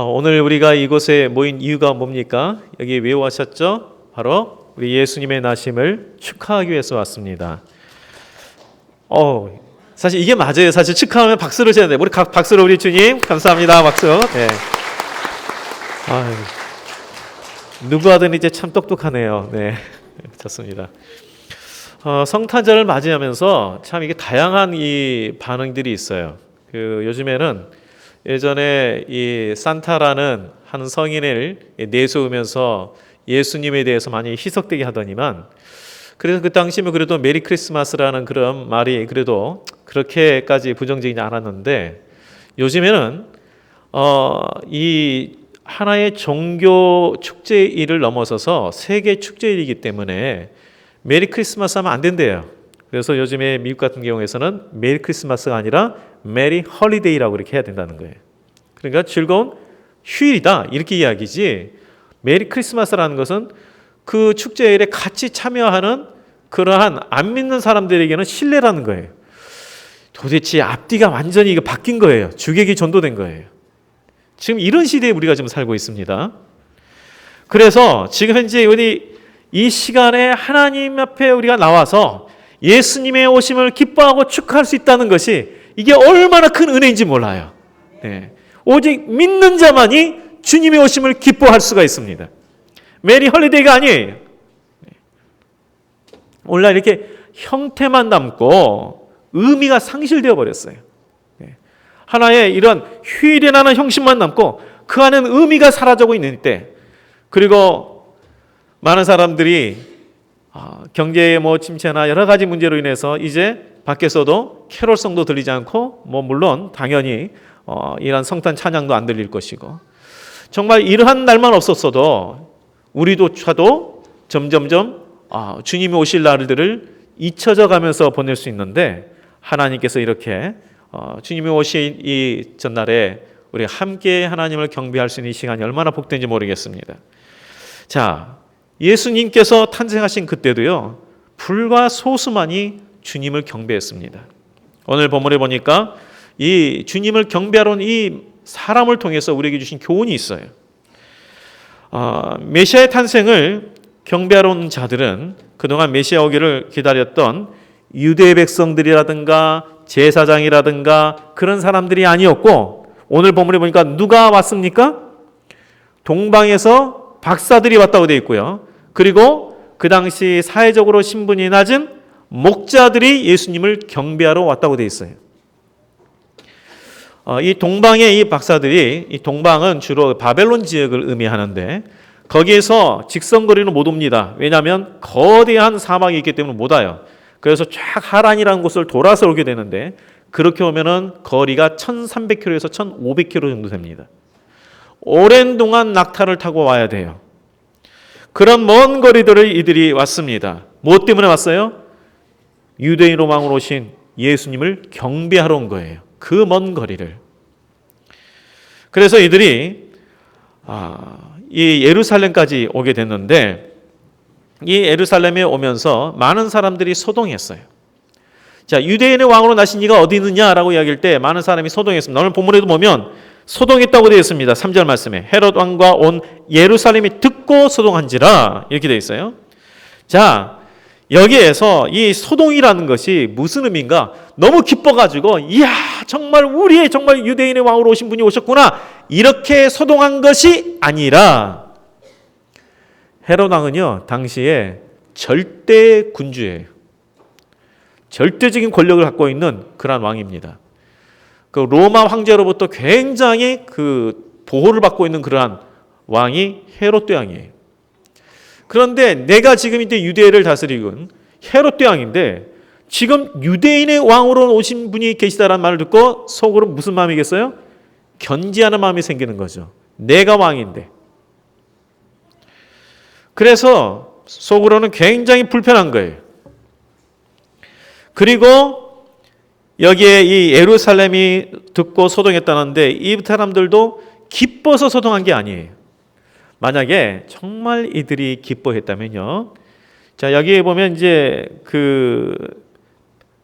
오늘 우리가 이곳에 모인 이유가 뭡니까? 여기 왜 오셨죠? 바로 우리 예수님의 나심을 축하하기 위해서 왔습니다. 사실 이게 맞아요. 사실 축하하면 박수를 쳐야 돼요. 우리 박수로 우리 주님 감사합니다. 박수. 네. 누구 하든 이제 참 똑똑하네요. 네, 좋습니다. 성탄절을 맞이하면서 참 이게 다양한 이 반응들이 있어요. 요즘에는 예전에 이 산타라는 한 성인을 내세우면서 예수님에 대해서 많이 희석되게 하더니만, 그래서 그 당시면 그래도 메리 크리스마스라는 그런 말이 그래도 그렇게까지 부정적이지 않았는데, 요즘에는 이 하나의 종교 축제일을 넘어서서 세계 축제일이기 때문에 메리 크리스마스 하면 안 된대요. 그래서 요즘에 미국 같은 경우에서는 메리 크리스마스가 아니라 메리 홀리데이라고 이렇게 해야 된다는 거예요. 그러니까 즐거운 휴일이다 이렇게 이야기지, 메리 크리스마스라는 것은 그 축제일에 같이 참여하는 그러한 안 믿는 사람들에게는 신뢰라는 거예요. 도대체 앞뒤가 완전히 이거 바뀐 거예요. 주객이 전도된 거예요. 지금 이런 시대에 우리가 지금 살고 있습니다. 그래서 지금 현재 우리 이 시간에 하나님 앞에 우리가 나와서 예수님의 오심을 기뻐하고 축하할 수 있다는 것이 이게 얼마나 큰 은혜인지 몰라요. 네. 오직 믿는 자만이 주님의 오심을 기뻐할 수가 있습니다. 메리 홀리데이가 아니에요. 오늘날 이렇게 형태만 남고 의미가 상실되어 버렸어요. 하나의 이런 휴일이라는 형식만 남고 그 안에는 의미가 사라지고 있는 때, 그리고 많은 사람들이 경제의 침체나 여러 가지 문제로 인해서 이제 밖에서도 캐롤성도 들리지 않고, 물론 당연히 이런 성탄 찬양도 안 들릴 것이고, 정말 이러한 날만 없었어도 우리도 점점점 주님이 오실 날들을 잊혀져 가면서 보낼 수 있는데, 하나님께서 이렇게 주님이 오실 이 전날에 우리 함께 하나님을 경배할 수 있는 이 시간이 얼마나 복된지 모르겠습니다. 자, 예수님께서 탄생하신 그때도요, 불과 소수만이 주님을 경배했습니다. 오늘 본문에 보니까 이 주님을 경배하러 온 이 사람을 통해서 우리에게 주신 교훈이 있어요. 메시아의 탄생을 경배하러 온 자들은 그동안 메시아 오기를 기다렸던 유대 백성들이라든가 제사장이라든가 그런 사람들이 아니었고, 오늘 본문에 보니까 누가 왔습니까? 동방에서 박사들이 왔다고 되어 있고요. 그리고 그 당시 사회적으로 신분이 낮은 목자들이 예수님을 경배하러 왔다고 되어 있어요. 이 동방의 이 박사들이, 이 동방은 주로 바벨론 지역을 의미하는데, 거기에서 직선거리는 못 옵니다. 왜냐하면 거대한 사막이 있기 때문에 못 와요. 그래서 쫙 하란이라는 곳을 돌아서 오게 되는데, 그렇게 오면은 거리가 1300km에서 1500km 정도 됩니다. 오랜 동안 낙타를 타고 와야 돼요. 그런 먼 거리들을 이들이 왔습니다. 무엇 때문에 왔어요? 유대인 로망으로 오신 예수님을 경배하러 온 거예요. 그 먼 거리를. 그래서 이들이 이 예루살렘까지 오게 됐는데, 이 예루살렘에 오면서 많은 사람들이 소동했어요. 자, 유대인의 왕으로 나신 이가 어디 있느냐라고 이야기할 때 많은 사람이 소동했습니다. 오늘 본문에도 보면 소동했다고 되어 있습니다. 3절 말씀에 헤롯 왕과 온 예루살렘이 듣고 소동한지라 이렇게 되어 있어요. 자, 여기에서 이 소동이라는 것이 무슨 의미인가? 너무 기뻐가지고 이야 정말 우리의 정말 유대인의 왕으로 오신 분이 오셨구나 이렇게 소동한 것이 아니라, 헤롯 왕은요 당시에 절대 군주예요. 절대적인 권력을 갖고 있는 그러한 왕입니다. 그 로마 황제로부터 굉장히 그 보호를 받고 있는 그러한 왕이 헤롯 대왕이에요. 그런데 내가 지금 이제 유대를 다스리는 헤롯 대왕인데, 지금 유대인의 왕으로 오신 분이 계시다라는 말을 듣고 속으로 무슨 마음이겠어요? 견지하는 마음이 생기는 거죠. 내가 왕인데. 그래서 속으로는 굉장히 불편한 거예요. 그리고 여기에 이 예루살렘이 듣고 소동했다는데, 이 사람들도 기뻐서 소동한 게 아니에요. 만약에 정말 이들이 기뻐했다면요. 자, 여기에 보면 이제 그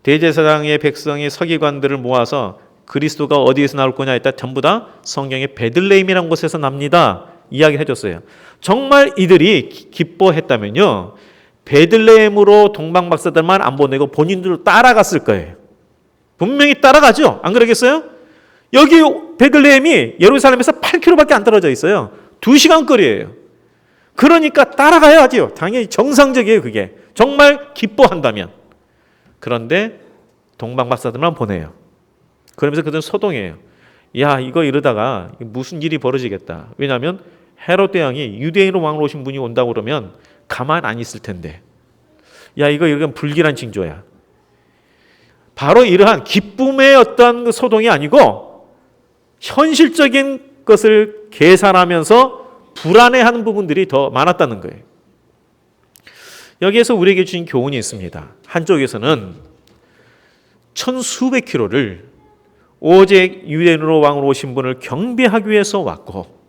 대제사장의 백성의 서기관들을 모아서 그리스도가 어디에서 나올 거냐 했다 전부 다 성경의 베들레헴이라는 곳에서 납니다. 이야기를 해줬어요. 정말 이들이 기뻐했다면요, 베들레헴으로 동방박사들만 안 보내고 본인들도 따라갔을 거예요. 분명히 따라가죠. 안 그러겠어요? 여기 베들레헴이 예루살렘에서 8km밖에 안 떨어져 있어요. 2시간 거리예요. 그러니까 따라가야죠. 당연히 정상적이에요. 그게 정말 기뻐한다면. 그런데 동방박사들만 보내요. 그러면서 그들은 소동해요. 야, 이거 이러다가 무슨 일이 벌어지겠다. 왜냐하면 헤롯 대왕이 유대인으로 왕으로 오신 분이 온다고 그러면 가만 안 있을 텐데. 야, 이건 불길한 징조야. 바로 이러한 기쁨의 어떤 소동이 아니고 현실적인 것을 계산하면서 불안해하는 부분들이 더 많았다는 거예요. 여기에서 우리에게 주신 교훈이 있습니다. 한쪽에서는 천수백 킬로를 오직 유대인으로 왕으로 오신 분을 경배하기 위해서 왔고,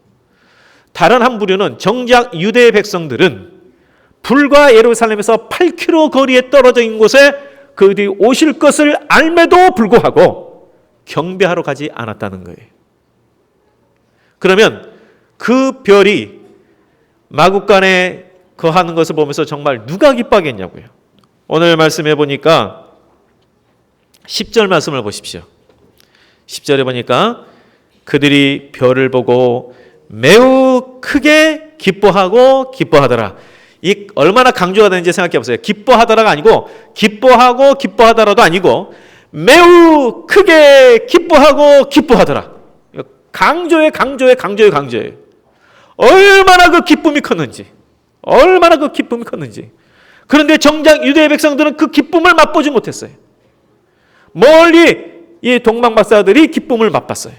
다른 한 부류는 정작 유대 백성들은 불과 예루살렘에서 8km 거리에 떨어져 있는 곳에 그들이 오실 것을 알매도 불구하고 경배하러 가지 않았다는 거예요. 그러면 그 별이 마국간에 거하는 것을 보면서 정말 누가 기뻐하겠냐고요. 오늘 말씀해 보니까 10절 말씀을 보십시오. 10절에 보니까 그들이 별을 보고 매우 크게 기뻐하고 기뻐하더라. 이 얼마나 강조가 되는지 생각해 보세요. 기뻐하더라가 아니고 기뻐하고 기뻐하더라도 아니고 매우 크게 기뻐하고 기뻐하더라. 강조에 강조에 강조에 강조에 얼마나 그 기쁨이 컸는지, 얼마나 그 기쁨이 컸는지. 그런데 정작 유대의 백성들은 그 기쁨을 맛보지 못했어요. 멀리 이 동방박사들이 기쁨을 맛봤어요.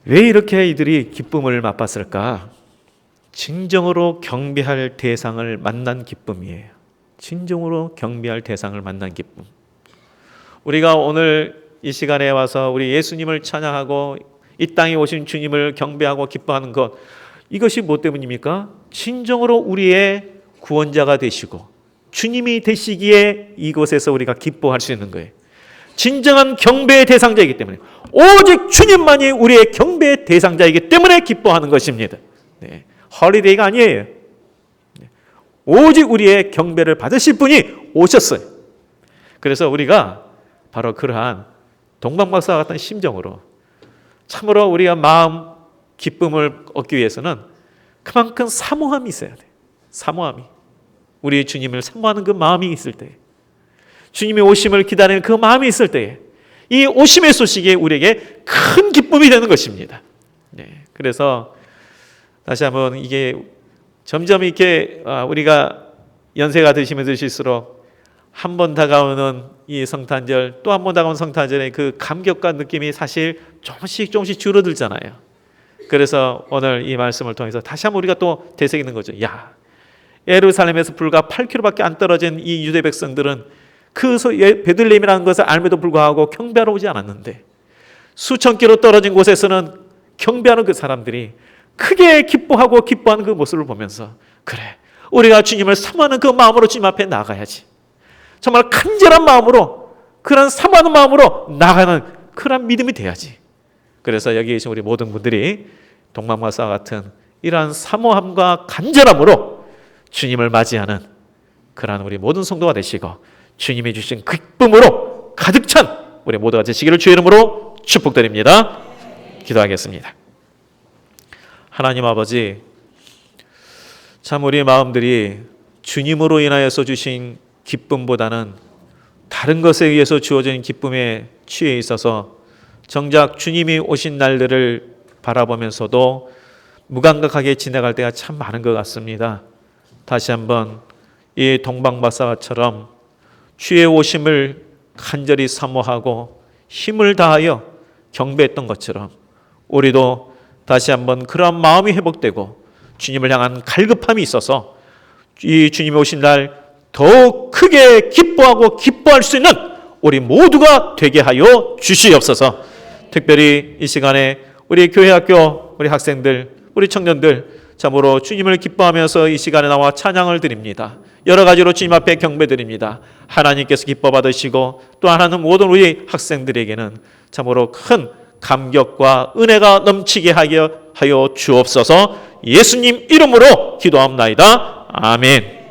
왜 이렇게 이들이 기쁨을 맛봤을까? 진정으로 경배할 대상을 만난 기쁨이에요. 진정으로 경배할 대상을 만난 기쁨. 우리가 오늘 이 시간에 와서 우리 예수님을 찬양하고 이 땅에 오신 주님을 경배하고 기뻐하는 것, 이것이 뭐 때문입니까? 진정으로 우리의 구원자가 되시고 주님이 되시기에 이곳에서 우리가 기뻐할 수 있는 거예요. 진정한 경배의 대상자이기 때문에, 오직 주님만이 우리의 경배의 대상자이기 때문에 기뻐하는 것입니다. 네. 헐리데이가 아니에요. 네. 오직 우리의 경배를 받으실 분이 오셨어요. 그래서 우리가 바로 그러한 동방박사 같은 심정으로 참으로 우리가 마음 기쁨을 얻기 위해서는 그만큼 사모함이 있어야 돼요. 사모함이. 우리 주님을 사모하는 그 마음이 있을 때, 주님의 오심을 기다리는 그 마음이 있을 때에 이 오심의 소식이 우리에게 큰 기쁨이 되는 것입니다. 네, 그래서 다시 한번 이게 점점 이렇게 우리가 연세가 드시면 드실수록 한 번 다가오는 이 성탄절, 또 한 번 다가오는 성탄절의 그 감격과 느낌이 사실 조금씩 줄어들잖아요. 그래서 오늘 이 말씀을 통해서 다시 한번 우리가 또 되새기는 거죠. 야, 예루살렘에서 불과 8km밖에 안 떨어진 이 유대 백성들은 그 베들레헴이라는 것을 알매도 불구하고 경배하러 오지 않았는데, 수천 킬로 떨어진 곳에서는 경배하는 그 사람들이 크게 기뻐하고 기뻐하는 그 모습을 보면서, 그래, 우리가 주님을 사모하는 그 마음으로 주님 앞에 나가야지. 정말 간절한 마음으로, 그런 사모하는 마음으로 나가는 그런 믿음이 돼야지. 그래서 여기 계신 우리 모든 분들이 동방박사와 같은 이러한 사모함과 간절함으로 주님을 맞이하는 그러한 우리 모든 성도가 되시고, 주님이 주신 기쁨으로 가득 찬 우리 모두가 되시기를 주의 이름으로 축복드립니다. 기도하겠습니다. 하나님 아버지, 참 우리 마음들이 주님으로 인하여서 주신 기쁨보다는 다른 것에 의해서 주어진 기쁨에 취해 있어서 정작 주님이 오신 날들을 바라보면서도 무감각하게 지나갈 때가 참 많은 것 같습니다. 다시 한번 이 동방박사처럼 주의 오심을 간절히 사모하고 힘을 다하여 경배했던 것처럼 우리도 다시 한번 그러한 마음이 회복되고 주님을 향한 갈급함이 있어서 이 주님이 오신 날 더욱 크게 기뻐하고 기뻐할 수 있는 우리 모두가 되게 하여 주시옵소서. 특별히 이 시간에 우리 교회 학교 우리 학생들, 우리 청년들 참으로 주님을 기뻐하면서 이 시간에 나와 찬양을 드립니다. 여러 가지로 주님 앞에 경배드립니다. 하나님께서 기뻐 받으시고 또 하나는 모든 우리 학생들에게는 참으로 큰 감격과 은혜가 넘치게 하여 주옵소서. 예수님 이름으로 기도합나이다. 아멘.